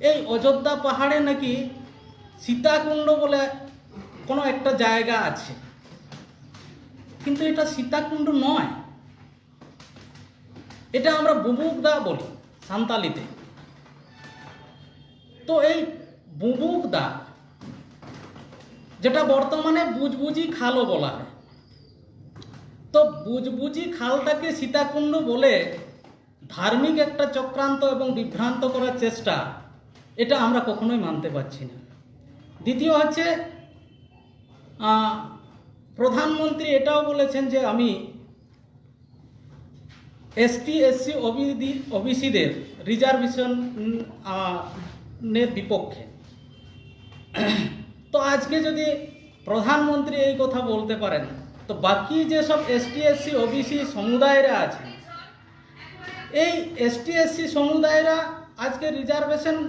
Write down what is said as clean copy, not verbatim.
এই অযোধ্যা পাহাড়ে নাকি সীতাকুণ্ড বলে কোনো একটা জায়গা আছে, কিন্তু এটা সীতাকুণ্ড নয়, এটা আমরা বুবুকদা বলি সান্তালিতে। তো এই বুবুকদা, যেটা বর্তমানে বুজবুজি খালও বলা হয়, তো বুজবুজি খালটাকে সীতাকুণ্ড বলে ধার্মিক একটা চক্রান্ত এবং বিভ্রান্ত করার চেষ্টা, এটা আমরা কখনোই মানতে পারছি না। দ্বিতীয় হচ্ছে, প্রধানমন্ত্রী এটাও বলেছেন যে আমি এসটি এসসি ওবিসিদের রিজার্ভেশনের বিপক্ষে। তো আজকে যদি প্রধানমন্ত্রী এই কথা বলতে পারেন, তো বাকি যেসব এসটি এসসি ওবিসি সমুদায়রা আছে, এই এসটি এসসি সমুদায়রা আজকে রিজার্ভেশন